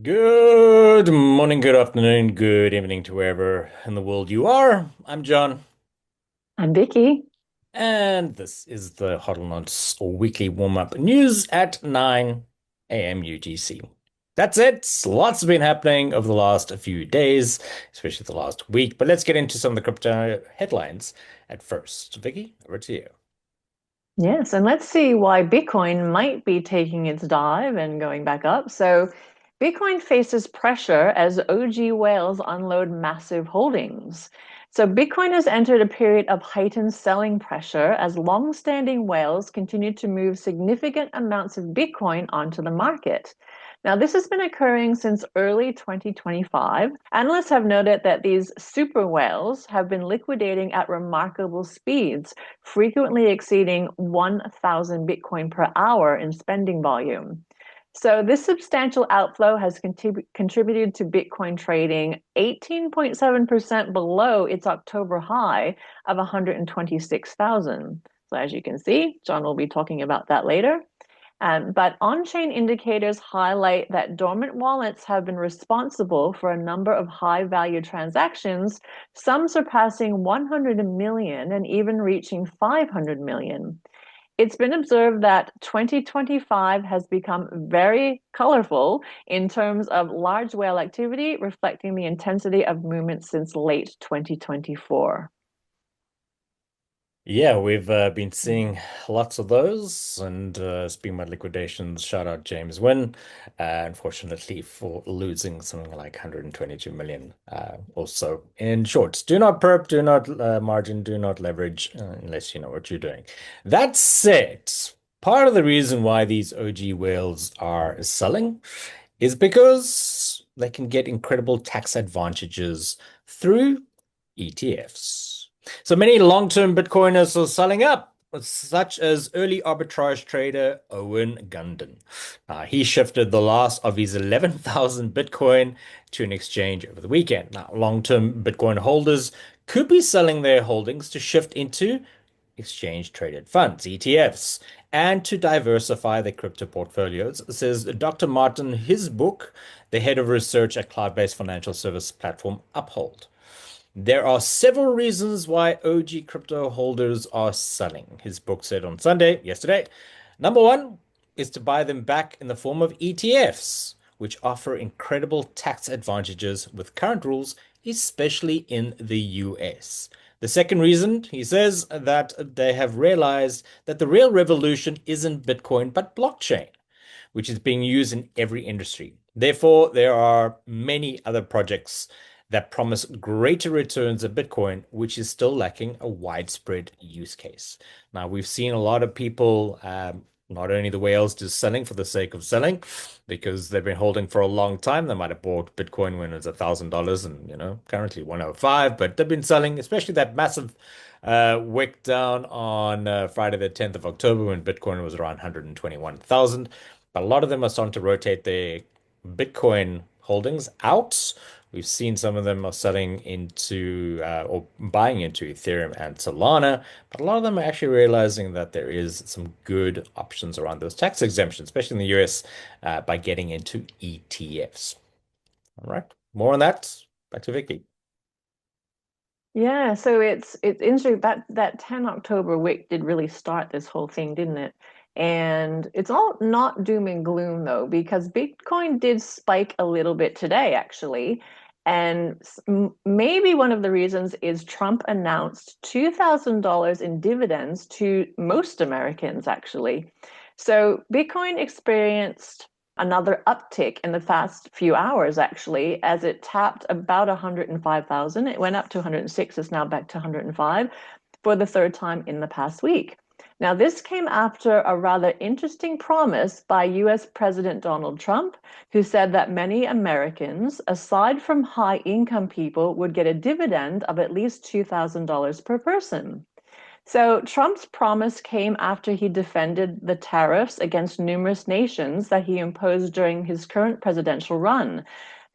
Good morning, good afternoon, good evening to wherever in the world you are. I'm John, I'm Vicky. and this is the HODLNOTS or weekly warm-up news at 9 a.m. UTC. That's it. Lots has been happening over the last few days, especially the last week. But let's get into some of the crypto headlines at first. Vicky, over to you. Yes, and let's see why Bitcoin might be taking its dive and going back up. So, Bitcoin faces pressure as OG whales unload massive holdings. So, Bitcoin has entered a period of heightened selling pressure as long-standing whales continue to move significant amounts of Bitcoin onto the market. Now, this has been occurring since early 2025. Analysts have noted that these super whales have been liquidating at remarkable speeds, frequently exceeding 1,000 Bitcoin per hour in spending volume. So, this substantial outflow has contributed to Bitcoin trading 18.7% below its October high of 126,000. So, as you can see, John will be talking about that later. But on-chain indicators highlight that dormant wallets have been responsible for a number of high-value transactions, some surpassing 100 million and even reaching 500 million. It's been observed that 2025 has become very colorful in terms of large whale activity, reflecting the intensity of movement since late 2024. Yeah, we've been seeing lots of those, and speaking about liquidations, shout out James Wynn, unfortunately for losing something like 122 million or so in shorts. Do not perp, do not margin, do not leverage unless you know what you're doing. That said, part of the reason why these OG whales are selling is because they can get incredible tax advantages through ETFs. So many long-term Bitcoiners are selling up, such as early arbitrage trader Owen Gunden. He shifted the last of his 11,000 Bitcoin to an exchange over the weekend. Now, long-term Bitcoin holders could be selling their holdings to shift into exchange traded funds, ETFs, and to diversify their crypto portfolios, says Dr. Martin, his book, the head of research at cloud-based financial service platform Uphold. There are several reasons why OG crypto holders are selling, his book said on Sunday, yesterday. Number one is to buy them back in the form of ETFs, which offer incredible tax advantages with current rules, especially in the US. The second reason, he says, that they have realized that the real revolution isn't Bitcoin, but blockchain, which is being used in every industry. Therefore, there are many other projects that promise greater returns of Bitcoin, which is still lacking a widespread use case. Now, we've seen a lot of people, not only the whales, just selling for the sake of selling because they've been holding for a long time. They might have bought Bitcoin when it was $1,000 and, currently 105, but they've been selling, especially that massive wick down on Friday, the 10th of October when Bitcoin was around 121,000. But a lot of them are starting to rotate their Bitcoin holdings out. We've seen some of them are selling into or buying into Ethereum and Solana, but a lot of them are actually realizing that there is some good options around those tax exemptions, especially in the US, by getting into ETFs. All right, more on that. Back to Vicky. Yeah, so it's interesting that that 10 October wick did really start this whole thing, didn't it? And it's all not doom and gloom though, because Bitcoin did spike a little bit today, actually. And maybe one of the reasons is Trump announced $2,000 in dividends to most Americans, actually. So Bitcoin experienced another uptick in the past few hours, actually, as it tapped about 105,000. It went up to 106, it's now back to 105 for the third time in the past week. Now, this came after a rather interesting promise by US President Donald Trump, who said that many Americans, aside from high income people, would get a dividend of at least $2,000 per person. So Trump's promise came after he defended the tariffs against numerous nations that he imposed during his current presidential run.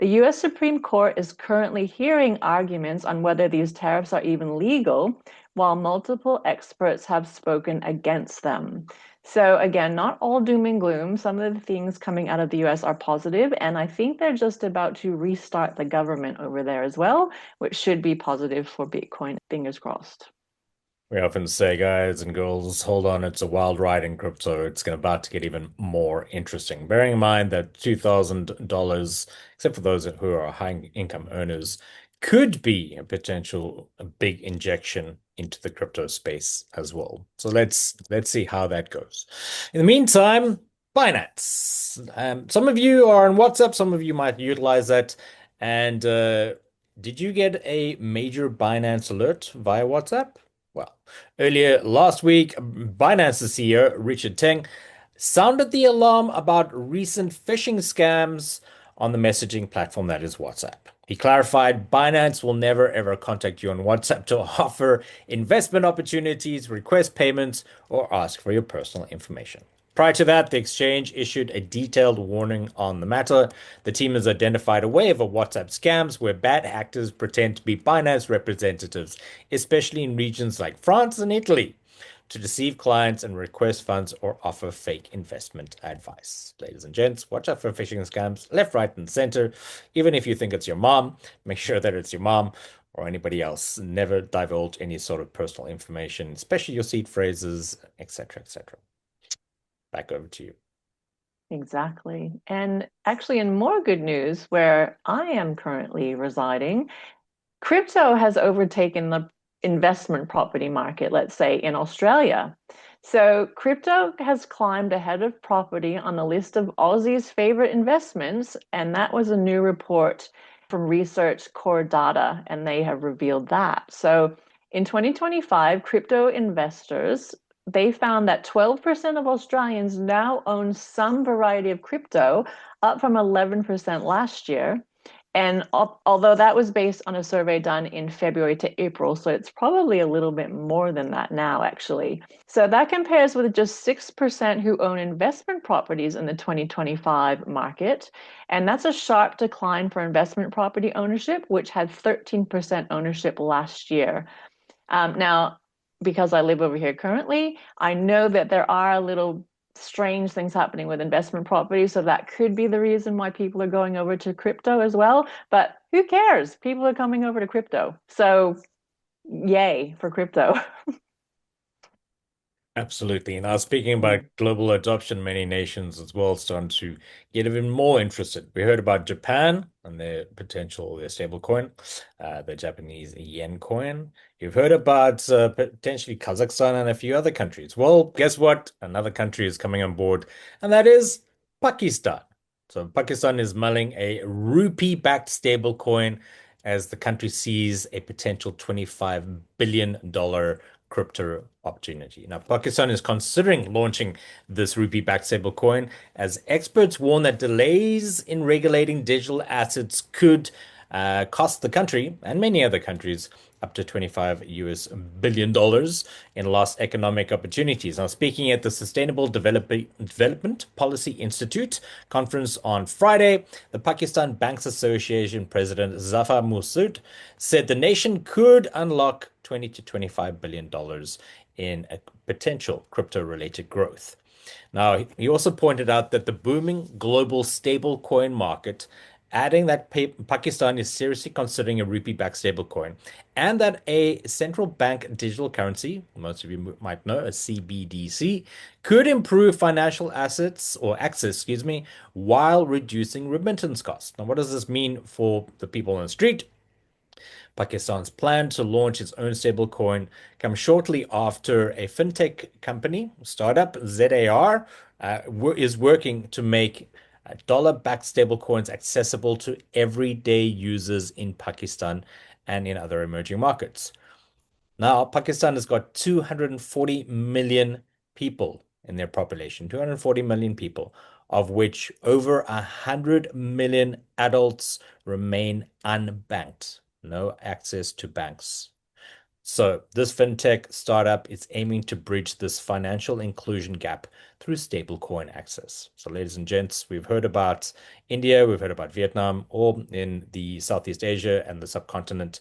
The US Supreme Court is currently hearing arguments on whether these tariffs are even legal, while multiple experts have spoken against them. So, again, not all doom and gloom. Some of the things coming out of the US are positive, and I think they're just about to restart the government over there as well, which should be positive for Bitcoin. Fingers crossed. We often say, guys and girls, hold on, it's a wild ride in crypto. It's going about to get even more interesting. Bearing in mind that $2,000, except for those who are high income earners, could be a potential big injection into the crypto space as well. So let's see how that goes. In the meantime, Binance. Some of you are on WhatsApp, some of you might utilize that. And did you get a major Binance alert via WhatsApp? Well, earlier last week, Binance's CEO, Richard Teng, sounded the alarm about recent phishing scams on the messaging platform that is WhatsApp. He clarified Binance will never ever contact you on WhatsApp to offer investment opportunities, request payments, or ask for your personal information. Prior to that, the exchange issued a detailed warning on the matter. The team has identified a wave of WhatsApp scams where bad actors pretend to be Binance representatives, especially in regions like France and Italy, to deceive clients and request funds or offer fake investment advice. Ladies and gents, watch out for phishing scams left, right, and center. Even if you think it's your mom, make sure that it's your mom or anybody else. Never divulge any sort of personal information, especially your seed phrases, etc., etc. Back over to you. Exactly. And actually, in more good news, where I am currently residing, crypto has overtaken the investment property market, let's say in Australia. So, crypto has climbed ahead of property on the list of Aussie's favorite investments. And that was a new report from Research Core Data, and they have revealed that. So, in 2025, crypto investors they found that 12% of Australians now own some variety of crypto, up from 11% last year. And although that was based on a survey done in February to April, so it's probably a little bit more than that now, actually. So that compares with just 6% who own investment properties in the 2025 market. And that's a sharp decline for investment property ownership, which had 13% ownership last year. Now, because I live over here currently, I know that there are little strange things happening with investment properties. So that could be the reason why people are going over to crypto as well. But who cares? People are coming over to crypto. So yay for crypto. Absolutely. Now, speaking about Mm. global adoption, many nations as well starting to get even more interested. We heard about Japan and their potential, their stable coin, the Japanese yen coin. You've heard about potentially Kazakhstan and a few other countries. Well, guess what? Another country is coming on board, and that is Pakistan. So Pakistan is mulling a rupee-backed stable coin as the country sees a potential $25 billion crypto opportunity. Now, Pakistan is considering launching this rupee-backed stablecoin as experts warn that delays in regulating digital assets could cost the country and many other countries up to $25 billion in lost economic opportunities. Now, speaking at the Development Policy Institute conference on Friday, the Pakistan Banks Association president Zafar Masood said the nation could unlock 20 to $25 billion in a potential crypto-related growth. Now, he also pointed out that the booming global stablecoin market, adding that Pakistan is seriously considering a rupee-backed stablecoin, and that a central bank digital currency, most of you might know, a CBDC, could improve financial assets or access, excuse me, while reducing remittance costs. Now, what does this mean for the people on the street? Pakistan's plan to launch its own stablecoin comes shortly after a fintech company, startup ZAR, is working to make dollar-backed stablecoins accessible to everyday users in Pakistan and in other emerging markets. Now, Pakistan has got 240 million people in their population, 240 million people, of which over 100 million adults remain unbanked, no access to banks. So, this fintech startup is aiming to bridge this financial inclusion gap through stablecoin access. So, ladies and gents, we've heard about India, we've heard about Vietnam, or in the Southeast Asia and the subcontinent.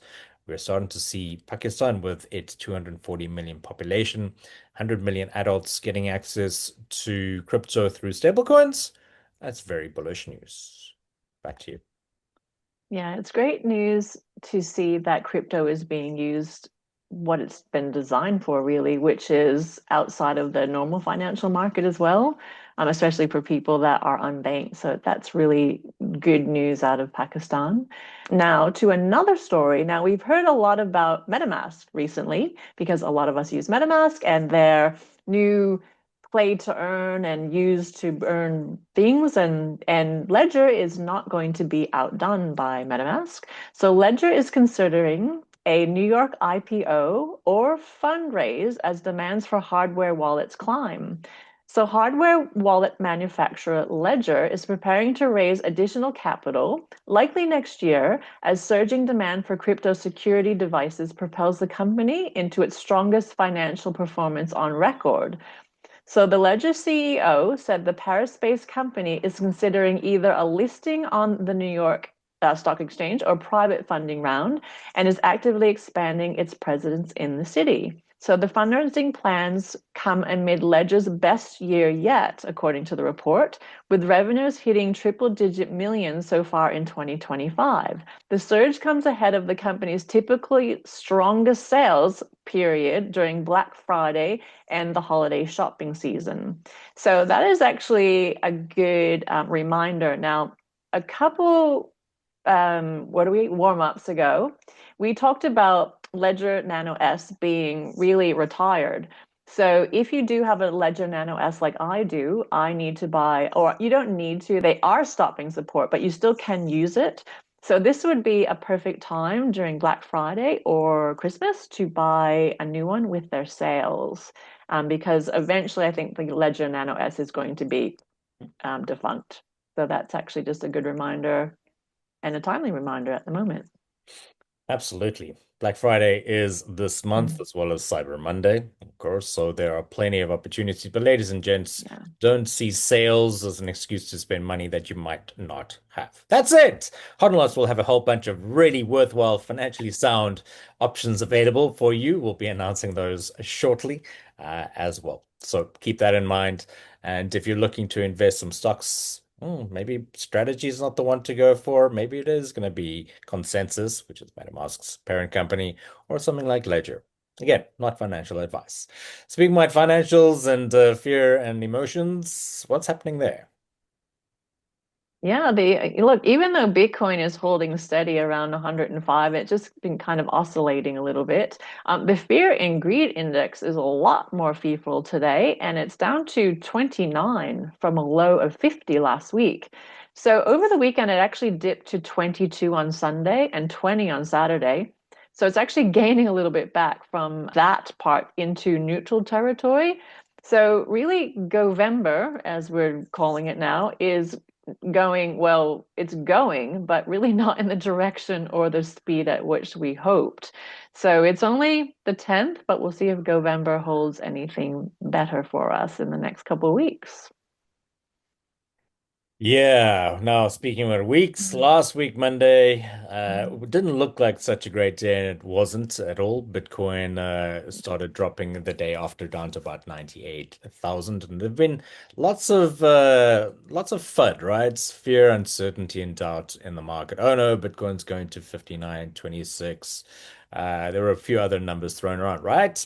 We're starting to see Pakistan with its 240 million population, 100 million adults getting access to crypto through stablecoins. That's very bullish news. Back to you. Yeah, it's great news to see that crypto is being used what it's been designed for, really, which is outside of the normal financial market as well, especially for people that are unbanked. So that's really good news out of Pakistan. Now, to another story. Now, we've heard a lot about MetaMask recently because a lot of us use MetaMask and their new play to earn and use to earn things, and Ledger is not going to be outdone by MetaMask. So Ledger is considering a New York IPO or fundraise as demands for hardware wallets climb. So hardware wallet manufacturer Ledger is preparing to raise additional capital, likely next year, as surging demand for crypto security devices propels the company into its strongest financial performance on record. So the Ledger CEO said the Paris-based company is considering either a listing on the New York Stock Exchange or private funding round and is actively expanding its presence in the city. So the fundraising plans come amid Ledger's best year yet, according to the report, with revenues hitting triple-digit millions so far in 2025. The surge comes ahead of the company's typically strongest sales period during Black Friday and the holiday shopping season. So that is actually a good reminder. Now, a couple, what do we, warm-ups ago, we talked about Ledger Nano S being really retired. So if you do have a Ledger Nano S like I do, I need to buy, or you don't need to, they are stopping support, but you still can use it. So this would be a perfect time during Black Friday or Christmas to buy a new one with their sales, because eventually I think the Ledger Nano S is going to be defunct. So that's actually just a good reminder and a timely reminder at the moment. Absolutely. Black Friday is this month Mm, as well as Cyber Monday, of course. So there are plenty of opportunities. But ladies and gents, yeah. don't see sales as an excuse to spend money that you might not have. That's it. HODLNOTS will have a whole bunch of really worthwhile, financially sound options available for you. We'll be announcing those shortly, as well. So keep that in mind. And if you're looking to invest some stocks, maybe strategy is not the one to go for. Maybe it is going to be Consensus, which is MetaMask's parent company, or something like Ledger. Again, not financial advice. Speaking about financials and fear and emotions, what's happening there? Yeah, the look, even though Bitcoin is holding steady around 105, it's just been kind of oscillating a little bit. The fear and greed index is a lot more fearful today, and it's down to 29 from a low of 50 last week. So over the weekend, it actually dipped to 22 on Sunday and 20 on Saturday. So it's actually gaining a little bit back from that part into neutral territory. So really, Govember, as we're calling it now, is going, well, it's going, but really not in the direction or the speed at which we hoped. So it's only the 10th, but we'll see if Govember holds anything better for us in the next couple of weeks. Yeah, now speaking about weeks, Mm, last week, Monday, mm. it didn't look like such a great day, and it wasn't at all. Bitcoin started dropping the day after down to about 98,000. And there've been lots of FUD, right? Fear, uncertainty, and doubt in the market. Oh no, Bitcoin's going to 59,26. There were a few other numbers thrown around, right?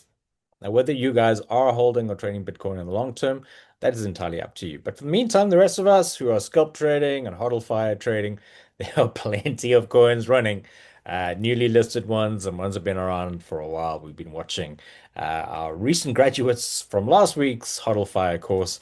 Now, whether you guys are holding or trading Bitcoin in the long term, that is entirely up to you. But for the meantime, the rest of us who are scalp trading and HODL fire trading, there are plenty of coins running. Newly listed ones and ones have been around for a while. We've been watching our recent graduates from last week's HODL fire course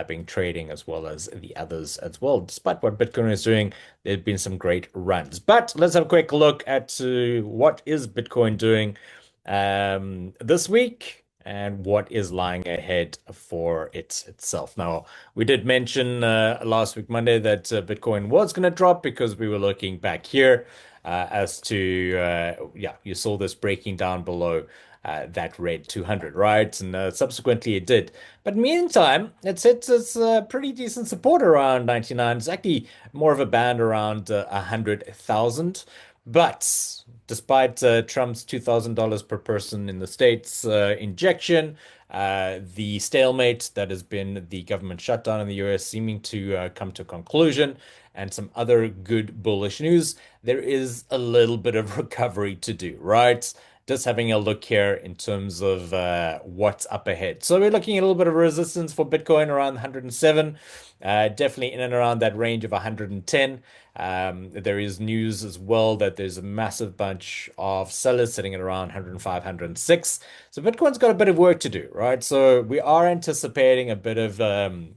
being trading as well as the others as well. Despite what Bitcoin is doing, there have been some great runs. But let's have a quick look at what is Bitcoin doing this week. and what is lying ahead for itself. Now, we did mention last week, Monday, that Bitcoin was going to drop because we were looking back here as to, yeah, you saw this breaking down below that red 200, right? And subsequently it did. But meantime, it's hit its pretty decent support around 99. It's actually more of a band around 100,000. But despite Trump's $2,000 per person in the States injection, the stalemate that has been the government shutdown in the US seeming to come to a conclusion, and some other good bullish news, there is a little bit of recovery to do, right? Just having a look here in terms of what's up ahead. So we're looking at a little bit of resistance for Bitcoin around 107, definitely in and around that range of 110. There is news as well that there's a massive bunch of sellers sitting at around 105, 106. So Bitcoin's got a bit of work to do, right? So we are anticipating a bit of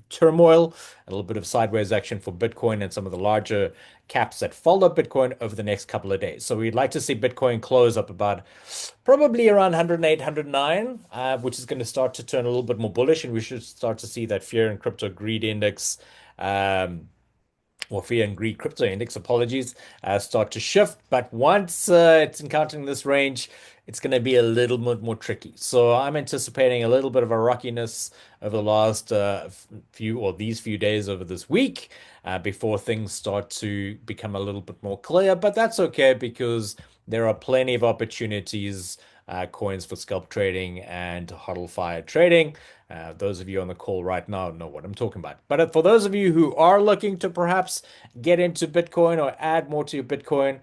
turmoil, a little bit of sideways action for Bitcoin and some of the larger caps that follow Bitcoin over the next couple of days. So we'd like to see Bitcoin close up about probably around 108, 109, which is going to start to turn a little bit more bullish, and we should start to see that fear and crypto greed index. Or fear and greed crypto index, apologies, start to shift. But once it's encountering this range, it's going to be a little bit more tricky. So I'm anticipating a little bit of a rockiness over the last few or these few days over this week before things start to become a little bit more clear. But that's okay because there are plenty of opportunities, coins for scalp trading and HODL fire trading. Those of you on the call right now know what I'm talking about. But for those of you who are looking to perhaps get into Bitcoin or add more to your Bitcoin,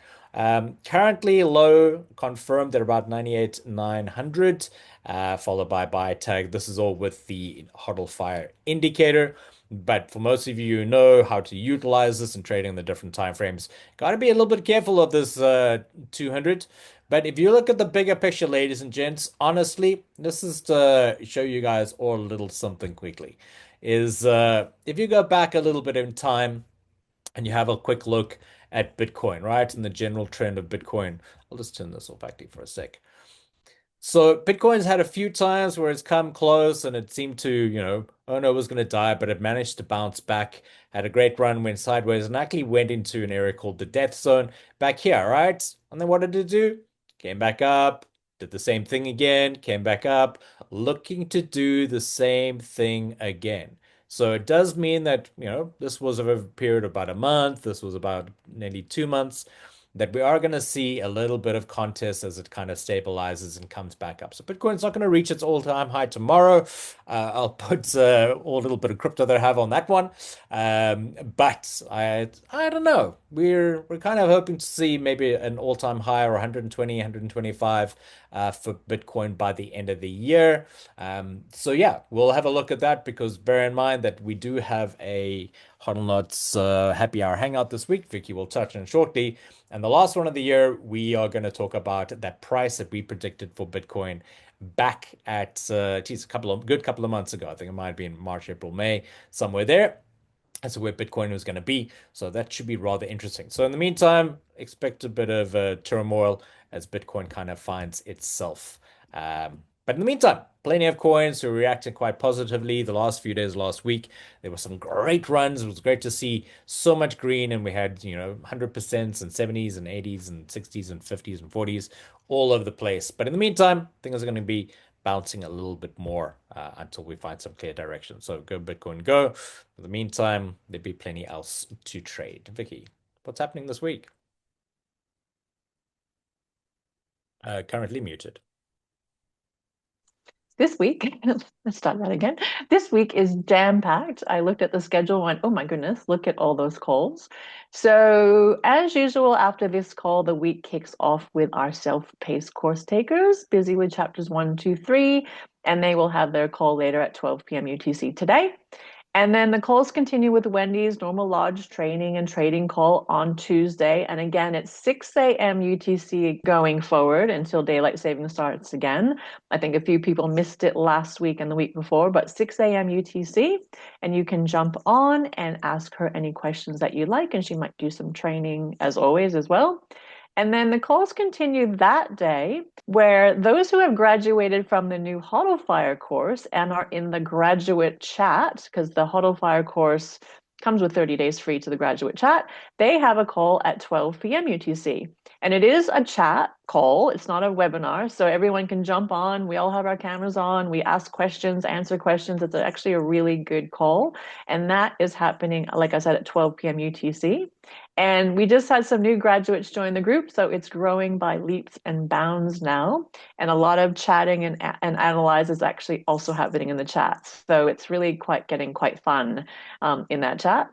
currently low confirmed at about 98,900, followed by buy tag. This is all with the HODL fire indicator. But for most of you who know how to utilize this and trading the different time frames, got to be a little bit careful of this 200. But if you look at the bigger picture, ladies and gents, honestly, this is to show you guys all a little something quickly. Is if you go back a little bit in time and you have a quick look at Bitcoin, right? And the general trend of Bitcoin. I'll just turn this off actually for a sec. So Bitcoin's had a few times where it's come close and it seemed to, oh no, it was going to die, but it managed to bounce back, had a great run, went sideways, and actually went into an area called the death zone back here, right? And then what did it do? Came back up, did the same thing again, came back up, looking to do the same thing again. So it does mean that, this was over a period of about a month, this was about nearly 2 months that we are going to see a little bit of contest as it kind of stabilizes and comes back up. So Bitcoin's not going to reach its all-time high tomorrow. I'll put all a little bit of crypto that I have on that one. But I don't know. We're kind of hoping to see maybe an all-time high or 120, 125 for Bitcoin by the end of the year. So yeah, we'll have a look at that because bear in mind that we do have a HODLNOTS happy hour hangout this week. Vicky will touch on shortly. And the last one of the year, we are going to talk about that price that we predicted for Bitcoin back at, geez, good couple of months ago. I think it might be in March, April, May, somewhere there. That's where Bitcoin was going to be. So that should be rather interesting. So in the meantime, expect a bit of turmoil as Bitcoin kind of finds itself. But in the meantime, plenty of coins who are reacting quite positively the last few days, last week. There were some great runs. It was great to see so much green, and we had, 100% and 70s and 80s and 60s and 50s and 40s all over the place. But in the meantime, things are going to be bouncing a little bit more until we find some clear direction. So go Bitcoin, go. In the meantime, there'd be plenty else to trade. Vicky, what's happening this week? Currently muted. This week, let's start that again. This week is jam-packed. I looked at the schedule and went, oh my goodness, look at all those calls. So, as usual, after this call, the week kicks off with our self-paced course takers, busy with chapters 1, 2, 3, and they will have their call later at 12 p.m. UTC today. And then the calls continue with Wendy's normal lodge training and trading call on Tuesday. And again, it's 6 a.m. UTC going forward until daylight saving starts again. I think a few people missed it last week and the week before, but 6 a.m. UTC. And you can jump on and ask her any questions that you like. And she might do some training as always as well. And then the calls continue that day, where those who have graduated from the new HODL Fire course and are in the graduate chat, because the HODL Fire course comes with 30 days free to the graduate chat, they have a call at 12 p.m. UTC. And it is a chat call, it's not a webinar, so everyone can jump on. We all have our cameras on, we ask questions, answer questions. It's actually a really good call. And that is happening, like I said, at 12 p.m. UTC. And we just had some new graduates join the group, so it's growing by leaps and bounds now. And a lot of chatting and analyze is actually also happening in the chat. So it's really getting quite fun in that chat.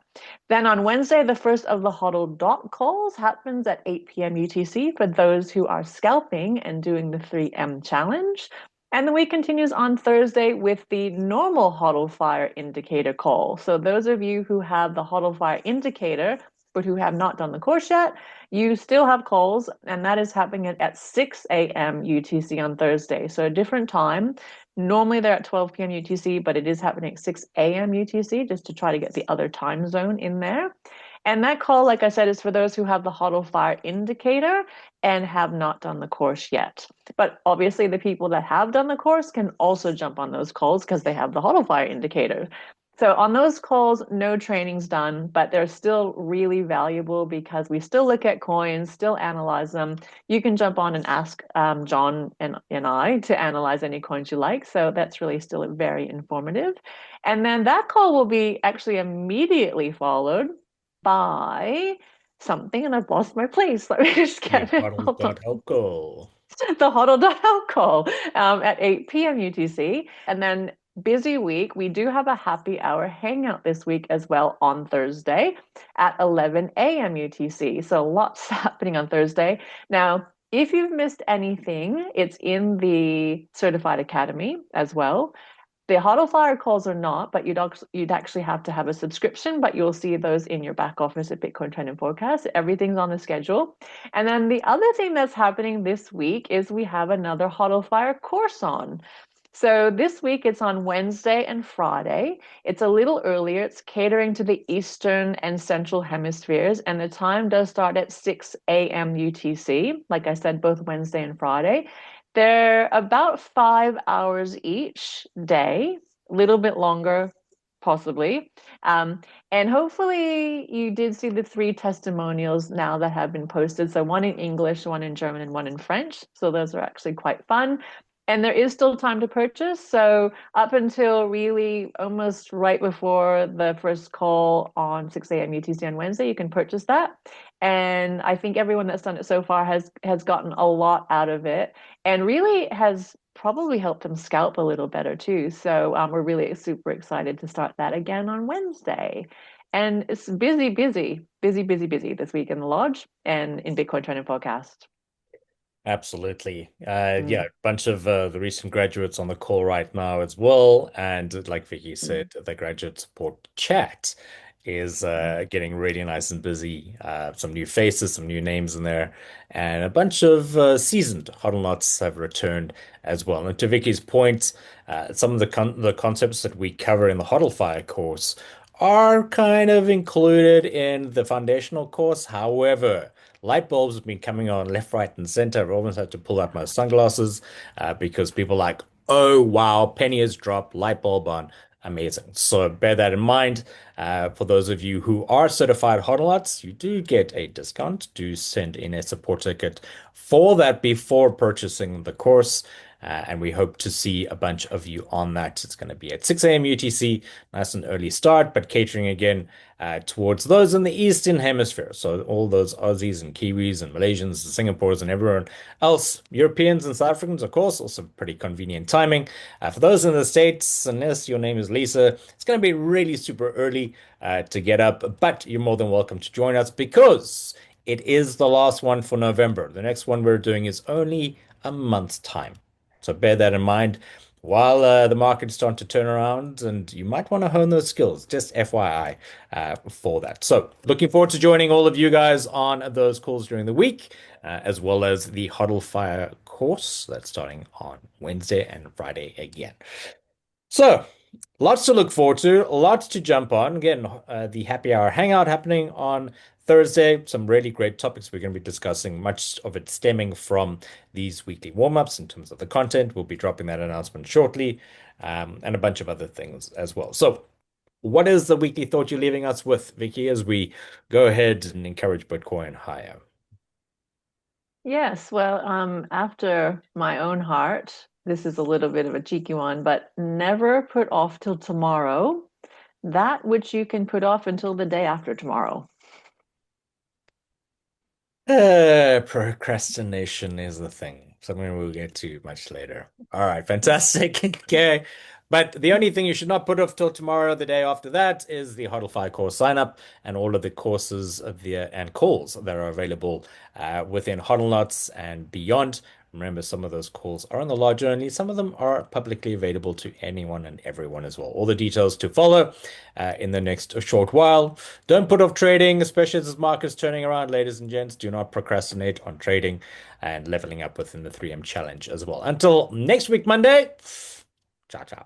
Then on Wednesday, the first of the HODL dot calls happens at 8 p.m. UTC for those who are scalping and doing the 3M challenge. And the week continues on Thursday with the normal HODL Fire indicator call. So those of you who have the HODL Fire indicator, but who have not done the course yet, you still have calls, and that is happening at 6 a.m. UTC on Thursday. So a different time. Normally they're at 12 p.m. UTC, but it is happening at 6 a.m. UTC just to try to get the other time zone in there. And that call, like I said, is for those who have the HODL Fire indicator and have not done the course yet. But obviously, the people that have done the course can also jump on those calls because they have the HODL Fire indicator. So on those calls, no training's done, but they're still really valuable because we still look at coins, still analyze them. You can jump on and ask John and I to analyze any coins you like. So that's really still very informative. And then that call will be actually immediately followed by something, and I've lost my place. Let me just The get it. HODL Hold on. dot help goal. The HODL call at 8 p.m. UTC. And then busy week, we do have a happy hour hangout this week as well on Thursday at 11 a.m. UTC. So lots happening on Thursday. Now, if you've missed anything, it's in the Certified Academy as well. The HODL Fire calls are not, but you'd actually have to have a subscription, but you'll see those in your back office at Bitcoin Trend and Forecast. Everything's on the schedule. And then the other thing that's happening this week is we have another HODL Fire course on. So this week it's on Wednesday and Friday. It's a little earlier. It's catering to the Eastern and Central hemispheres, and the time does start at 6 a.m. UTC. Like I said, both Wednesday and Friday. They're about 5 hours each day, a little bit longer, possibly. And hopefully you did see the three testimonials now that have been posted. So one in English, one in German, and one in French. So those are actually quite fun. And there is still time to purchase. So up until really almost right before the first call on 6 a.m. UTC on Wednesday, you can purchase that. And I think everyone that's done it so far has gotten a lot out of it and really has probably helped them scalp a little better too. So we're really super excited to start that again on Wednesday. And it's busy this week in the lodge and in Bitcoin Training Podcast. Absolutely. Yeah, Mm, a bunch of the recent graduates on the call right now as well. And like Vicky mm, said, the graduate support chat is mm, getting really nice and busy. Some new faces, some new names in there, and a bunch of seasoned HODLNOTs have returned as well. And to Vicky's point, some of the concepts that we cover in the HODL Fire course are kind of included in the foundational course. However, light bulbs have been coming on left, right, and center. I've almost had to pull out my sunglasses because people are like, oh, wow, penny has dropped, light bulb on. Amazing. So bear that in mind. For those of you who are certified HODLers, you do get a discount. Do send in a support ticket for that before purchasing the course. And we hope to see a bunch of you on that. It's going to be at 6 a.m. UTC, nice and early start, but catering again towards those in the Eastern Hemisphere. So all those Aussies and Kiwis and Malaysians and Singapores and everyone else, Europeans and South Africans, of course, also pretty convenient timing. For those in the States, unless your name is Lisa, it's going to be really super early to get up, but you're more than welcome to join us because it is the last one for November. The next one we're doing is only a month's time. So bear that in mind while the market's starting to turn around, and you might want to hone those skills. Just FYI for that. So looking forward to joining all of you guys on those calls during the week, as well as the HODL Fire course that's starting on Wednesday and Friday again. So lots to look forward to, lots to jump on. Again, the happy hour hangout happening on Thursday. Some really great topics we're going to be discussing, much of it stemming from these weekly warm-ups in terms of the content. We'll be dropping that announcement shortly, and a bunch of other things as well. So, what is the weekly thought you're leaving us with, Vicky, as we go ahead and encourage Bitcoin higher? Yes, well, after my own heart, this is a little bit of a cheeky one, but never put off till tomorrow that which you can put off until the day after tomorrow. Procrastination is the thing. Something we'll get to much later. All right, fantastic. Okay. But the only thing you should not put off till tomorrow, the day after that, is the HODLFI course sign up and all of the courses of the and calls that are available within HODLNOTS and beyond. Remember, some of those calls are on the lodge only. Some of them are publicly available to anyone and everyone as well. All the details to follow in the next short while. Don't put off trading, especially as this market's turning around, ladies and gents. Do not procrastinate on trading and leveling up within the 3M challenge as well. Until next week, Monday. Ciao, ciao.